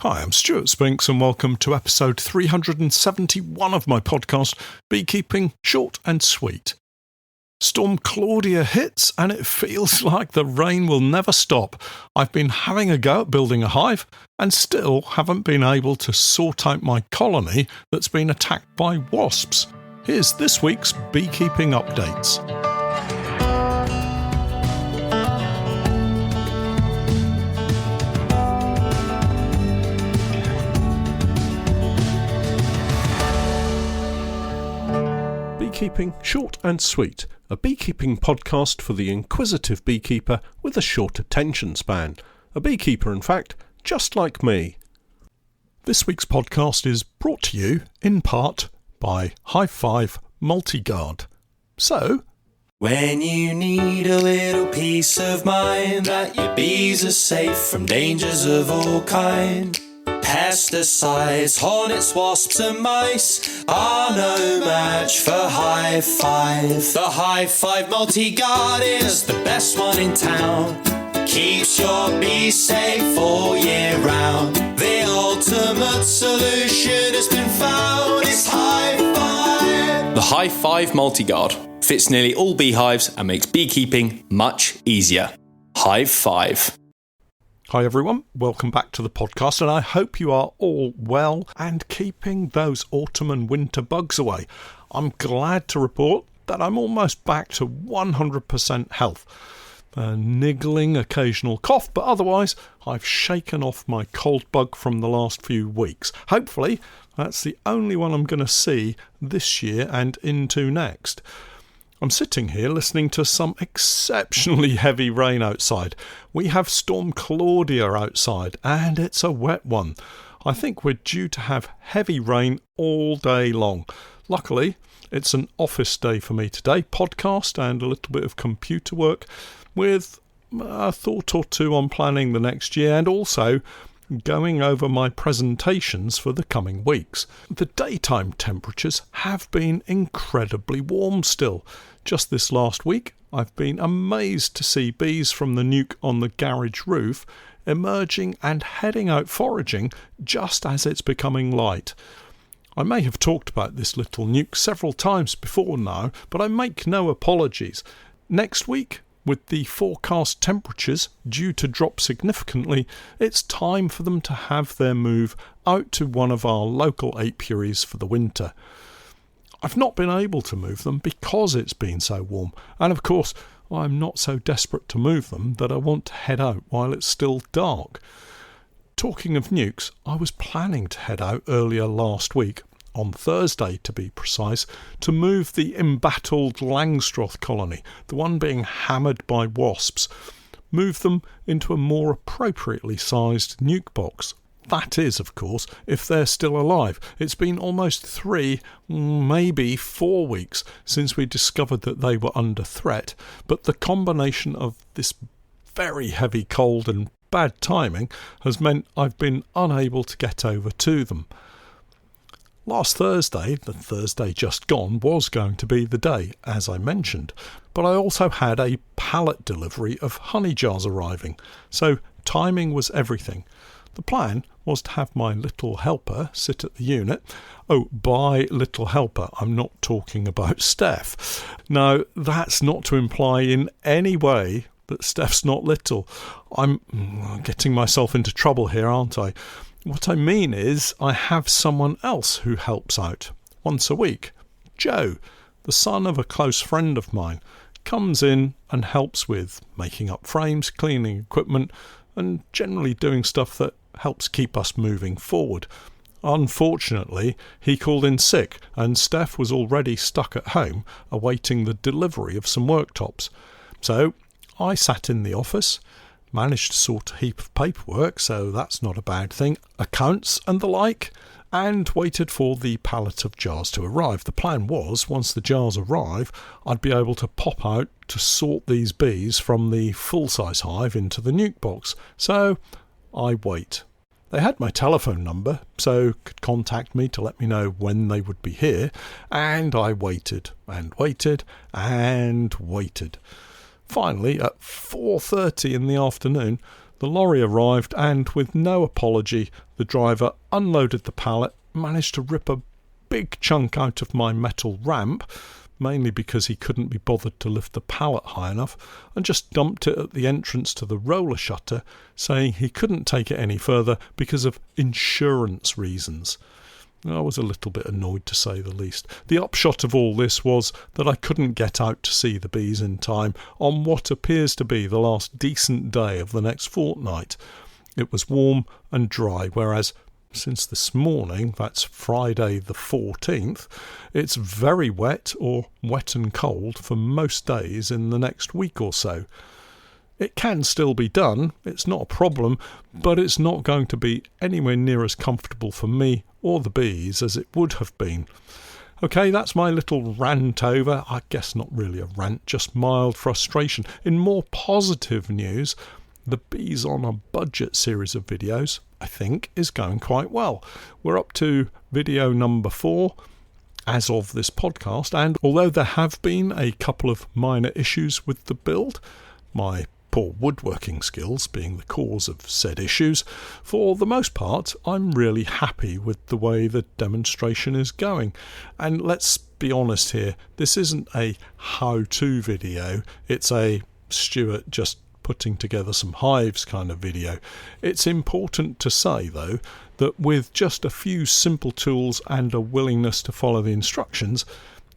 Hi, I'm Stewart Spinks and welcome to episode 371 of my podcast, Beekeeping Short and Sweet. Storm Claudia hits and it feels like the rain will never stop. I've been having a go at building a hive and still haven't been able to sort out my colony that's been attacked by wasps. Here's this week's beekeeping updates. Beekeeping Short and Sweet, a beekeeping podcast for the inquisitive beekeeper with a short attention span. A beekeeper, in fact, just like me. This week's podcast is brought to you, in part, by Hive Multi-Guard. So, when you need a little peace of mind that your bees are safe from dangers of all kind, pesticides, hornets, wasps and mice are no match for Hive 5. The Hive 5 Multi-Guard is the best one in town. Keeps your bees safe all year round. The ultimate solution has been found. It's Hive 5. The Hive 5 Multi-Guard fits nearly all beehives and makes beekeeping much easier. Hive 5. Hi everyone, welcome back to the podcast and I hope you are all well and keeping those autumn and winter bugs away. I'm glad to report that I'm almost back to 100% health. A niggling occasional cough, but otherwise I've shaken off my cold bug from the last few weeks. Hopefully that's the only one I'm going to see this year and into next. I'm sitting here listening to some exceptionally heavy rain outside. We have Storm Claudia outside, and it's a wet one. I think we're due to have heavy rain all day long. Luckily, it's an office day for me today, podcast and a little bit of computer work with a thought or two on planning the next year and also going over my presentations for the coming weeks. The daytime temperatures have been incredibly warm still. Just this last week, I've been amazed to see bees from the nuke on the garage roof emerging and heading out foraging just as it's becoming light. I may have talked about this little nuke several times before now, but I make no apologies. Next week, with the forecast temperatures due to drop significantly, it's time for them to have their move out to one of our local apiaries for the winter. I've not been able to move them because it's been so warm, and of course I'm not so desperate to move them that I want to head out while it's still dark. Talking of nukes, I was planning to head out earlier last week, on Thursday to be precise, to move the embattled Langstroth colony, the one being hammered by wasps, move them into a more appropriately sized nuke box. That is, of course, if they're still alive. It's been almost 3, maybe 4 weeks since we discovered that they were under threat, but the combination of this very heavy cold and bad timing has meant I've been unable to get over to them. Last Thursday, the Thursday just gone, was going to be the day, as I mentioned, but I also had a pallet delivery of honey jars arriving, so timing was everything. The plan was to have my little helper sit at the unit. Oh, by little helper, I'm not talking about Steph. No, that's not to imply in any way that Steph's not little. I'm getting myself into trouble here, aren't I? What I mean is I have someone else who helps out once a week. Joe, the son of a close friend of mine, comes in and helps with making up frames, cleaning equipment, and generally doing stuff that helps keep us moving forward. Unfortunately, he called in sick and Steph was already stuck at home awaiting the delivery of some worktops. So I sat in the office, managed to sort a heap of paperwork, so that's not a bad thing, accounts and the like, and waited for the pallet of jars to arrive. The plan was, once the jars arrive, I'd be able to pop out to sort these bees from the full-size hive into the nuke box. So I wait. They had my telephone number, so could contact me to let me know when they would be here, and I waited and waited and waited. Finally, at 4:30 in the afternoon, The lorry arrived and, with no apology, the driver unloaded the pallet, managed to rip a big chunk out of my metal ramp, mainly because he couldn't be bothered to lift the pallet high enough, and just dumped it at the entrance to the roller shutter, saying he couldn't take it any further because of insurance reasons. I was a little bit annoyed, to say the least. The upshot of all this was that I couldn't get out to see the bees in time on what appears to be the last decent day of the next fortnight. It was warm and dry, whereas since this morning, that's Friday the 14th, it's very wet or wet and cold for most days in the next week or so. It can still be done, it's not a problem, but it's not going to be anywhere near as comfortable for me or the bees as it would have been. Okay, that's my little rant over. I guess not really a rant, just mild frustration. In more positive news, the Bees on a Budget series of videos, I think, is going quite well. We're up to video number 4 as of this podcast, and although there have been a couple of minor issues with the build, my poor woodworking skills being the cause of said issues, for the most part I'm really happy with the way the demonstration is going. And let's be honest here, this isn't a how-to video, it's a Stewart just putting together some hives kind of video. It's important to say though that with just a few simple tools and a willingness to follow the instructions,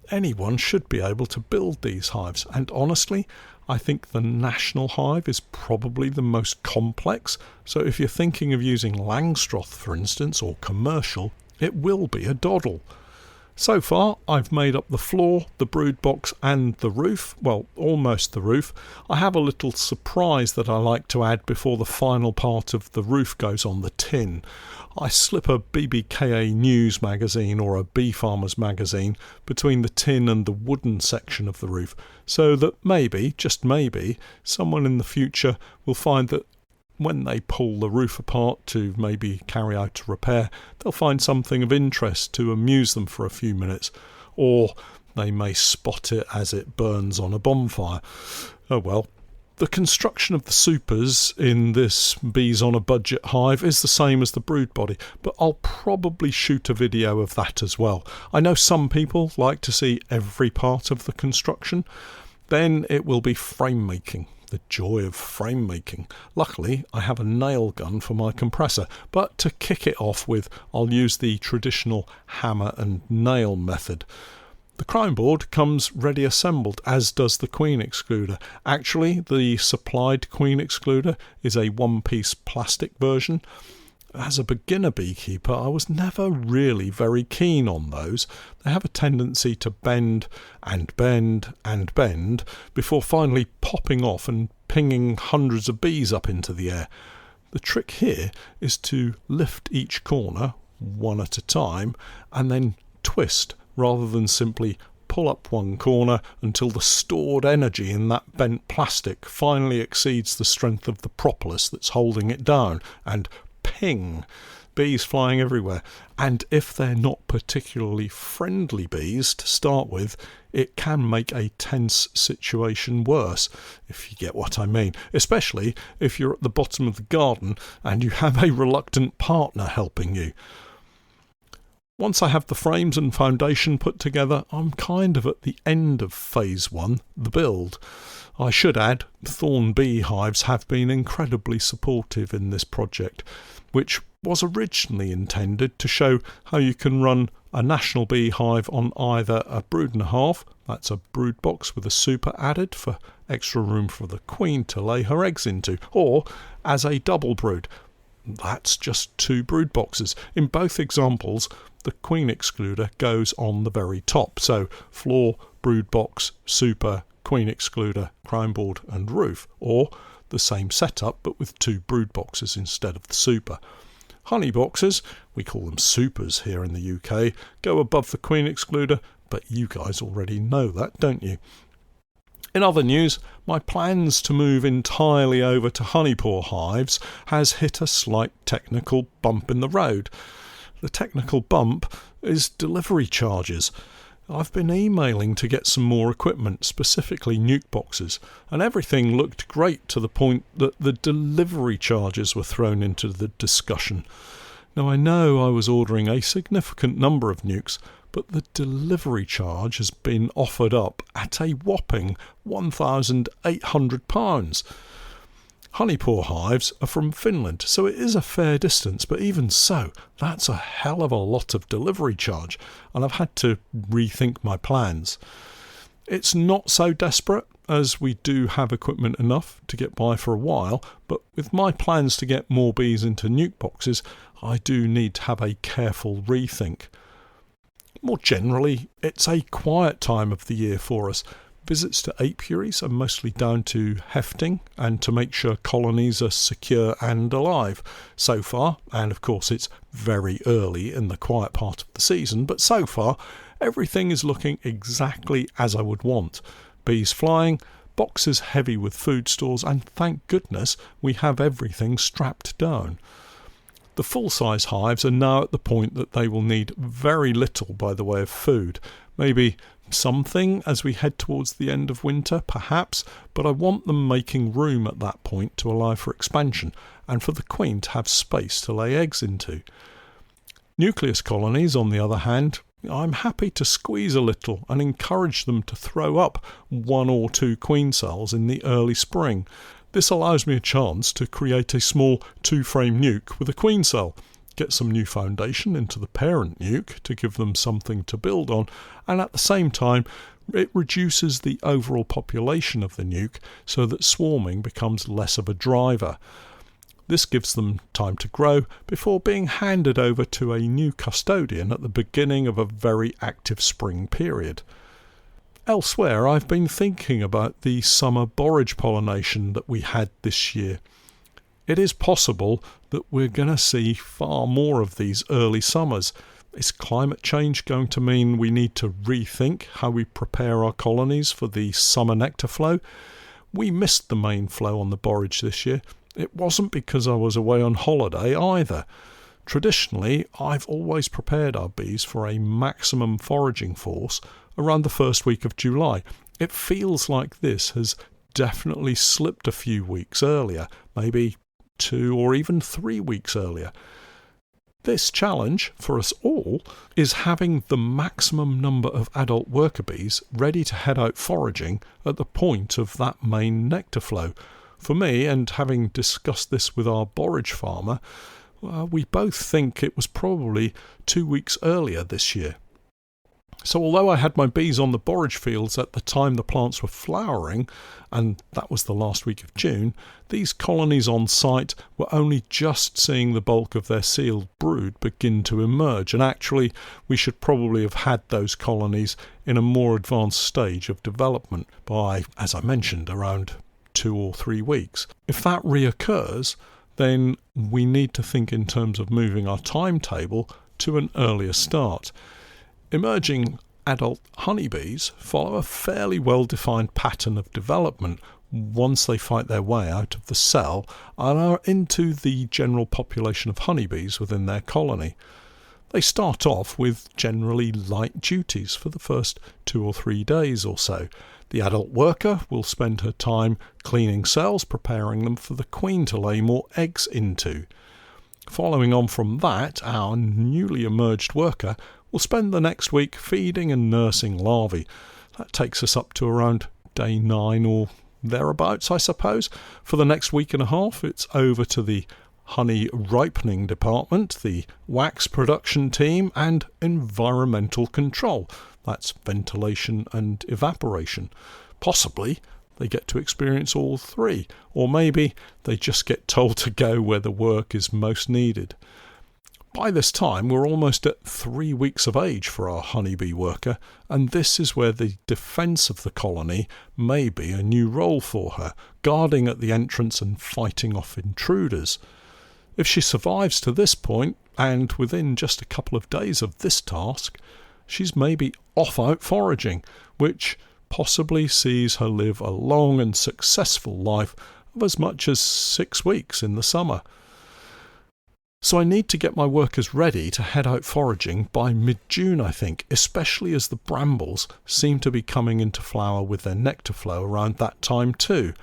anyone should be able to build these hives. And honestly, I think the national hive is probably the most complex, so if you're thinking of using Langstroth for instance, or commercial, it will be a doddle. So far I've made up the floor, the brood box and the roof, well almost the roof. I have a little surprise that I like to add before the final part of the roof goes on the tin. I slip a BBKA News magazine or a Bee Farmers magazine between the tin and the wooden section of the roof, so that maybe, just maybe, someone in the future will find that when they pull the roof apart to maybe carry out a repair, they'll find something of interest to amuse them for a few minutes, or they may spot it as it burns on a bonfire. Oh well. The construction of the supers in this Bees on a Budget hive is the same as the brood body, but I'll probably shoot a video of that as well. I know some people like to see every part of the construction. Then it will be frame making. The joy of frame making. Luckily, I have a nail gun for my compressor, but to kick it off with, I'll use the traditional hammer and nail method. The crown board comes ready assembled, as does the queen excluder. Actually, the supplied queen excluder is a one-piece plastic version. As a beginner beekeeper, I was never really very keen on those. They have a tendency to bend and bend and bend before finally popping off and pinging hundreds of bees up into the air. The trick here is to lift each corner, one at a time, and then twist, rather than simply pull up one corner until the stored energy in that bent plastic finally exceeds the strength of the propolis that's holding it down, and ping, bees flying everywhere. And if they're not particularly friendly bees to start with, it can make a tense situation worse, if you get what I mean, especially if you're at the bottom of the garden and you have a reluctant partner helping you. Once I have the frames and foundation put together, I'm kind of at the end of phase 1, the build. I should add, Thorn Bee hives have been incredibly supportive in this project, which was originally intended to show how you can run a national bee hive on either a brood and a half, that's a brood box with a super added for extra room for the queen to lay her eggs into, or as a double brood. That's just 2 brood boxes. In both examples, the queen excluder goes on the very top, so floor, brood box, super, queen excluder, crown board and roof, or the same setup but with 2 brood boxes instead of the super. Honey boxes, we call them supers here in the UK, go above the queen excluder, but you guys already know that, don't you? In other news, my plans to move entirely over to honeypore hives has hit a slight technical bump in the road. The technical bump is delivery charges. I've been emailing to get some more equipment, specifically nuke boxes, and everything looked great to the point that the delivery charges were thrown into the discussion. Now, I know I was ordering a significant number of nukes, but the delivery charge has been offered up at a whopping £1,800. Honeypore hives are from Finland, so it is a fair distance, but even so, that's a hell of a lot of delivery charge, and I've had to rethink my plans. It's not so desperate, as we do have equipment enough to get by for a while, but with my plans to get more bees into nuke boxes, I do need to have a careful rethink. More generally, it's a quiet time of the year for us. Visits to apiaries are mostly down to hefting and to make sure colonies are secure and alive. So far, and of course it's very early in the quiet part of the season, but so far everything is looking exactly as I would want. Bees flying, boxes heavy with food stores, and thank goodness we have everything strapped down. The full-size hives are now at the point that they will need very little by the way of food. Maybe something as we head towards the end of winter, perhaps, but I want them making room at that point to allow for expansion and for the queen to have space to lay eggs into. Nucleus colonies, on the other hand, I'm happy to squeeze a little and encourage them to throw up 1 or 2 queen cells in the early spring. This allows me a chance to create a small 2-frame nuke with a queen cell, get some new foundation into the parent nuke to give them something to build on, and at the same time it reduces the overall population of the nuke so that swarming becomes less of a driver. This gives them time to grow before being handed over to a new custodian at the beginning of a very active spring period. Elsewhere, I've been thinking about the summer borage pollination that we had this year. It is possible that we're going to see far more of these early summers. Is climate change going to mean we need to rethink how we prepare our colonies for the summer nectar flow? We missed the main flow on the borage this year. It wasn't because I was away on holiday either. Traditionally, I've always prepared our bees for a maximum foraging force around the first week of July. It feels like this has definitely slipped a few weeks earlier, maybe 2 or even 3 weeks earlier. This challenge for us all is having the maximum number of adult worker bees ready to head out foraging at the point of that main nectar flow. For me, and having discussed this with our borage farmer, we both think it was probably 2 weeks earlier this year. So although I had my bees on the borage fields at the time the plants were flowering, and that was the last week of June, these colonies on site were only just seeing the bulk of their sealed brood begin to emerge, and actually we should probably have had those colonies in a more advanced stage of development by, as I mentioned, around 2 or 3 weeks. If that reoccurs, then we need to think in terms of moving our timetable to an earlier start. Emerging adult honeybees follow a fairly well-defined pattern of development once they fight their way out of the cell and are into the general population of honeybees within their colony. They start off with generally light duties for the first 2 or 3 days or so. The adult worker will spend her time cleaning cells, preparing them for the queen to lay more eggs into. Following on from that, our newly emerged worker will spend the next week feeding and nursing larvae. That takes us up to around day 9 or thereabouts, I suppose. For the next week and a half, it's over to the honey ripening department, the wax production team, and environmental control. That's ventilation and evaporation. Possibly they get to experience all 3, or maybe they just get told to go where the work is most needed. By this time, we're almost at 3 weeks of age for our honeybee worker, and this is where the defence of the colony may be a new role for her, guarding at the entrance and fighting off intruders. If she survives to this point, and within just a couple of days of this task, she's maybe off out foraging, which possibly sees her live a long and successful life of as much as 6 weeks in the summer. So I need to get my workers ready to head out foraging by mid-June, I think, especially as the brambles seem to be coming into flower with their nectar flow around that time too.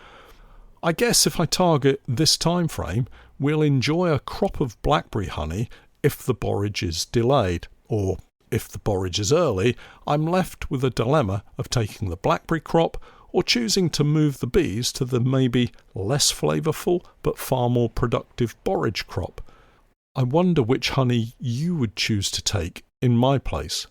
I guess if I target this time frame, we'll enjoy a crop of blackberry honey if the borage is delayed, or if the borage is early, I'm left with a dilemma of taking the blackberry crop or choosing to move the bees to the maybe less flavourful but far more productive borage crop. I wonder which honey you would choose to take in my place.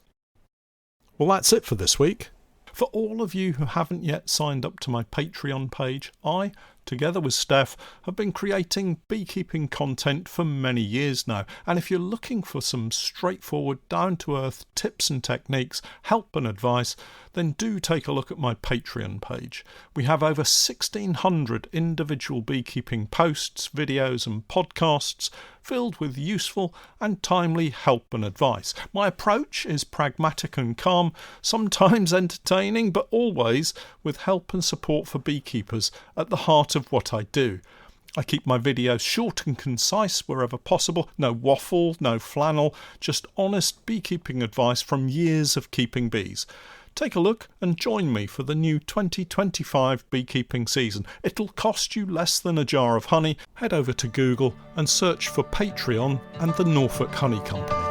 Well, that's it for this week. For all of you who haven't yet signed up to my Patreon page, I, together with Steph, have been creating beekeeping content for many years now. And if you're looking for some straightforward, down-to-earth tips and techniques, help and advice, then do take a look at my Patreon page. We have over 1,600 individual beekeeping posts, videos and podcasts filled with useful and timely help and advice. My approach is pragmatic and calm, sometimes entertaining, but always with help and support for beekeepers at the heart of what I do. I keep my videos short and concise wherever possible. No waffle, no flannel, just honest beekeeping advice from years of keeping bees. Take a look and join me for the new 2025 beekeeping season. It'll cost you less than a jar of honey. Head over to Google and search for Patreon and the Norfolk Honey Company.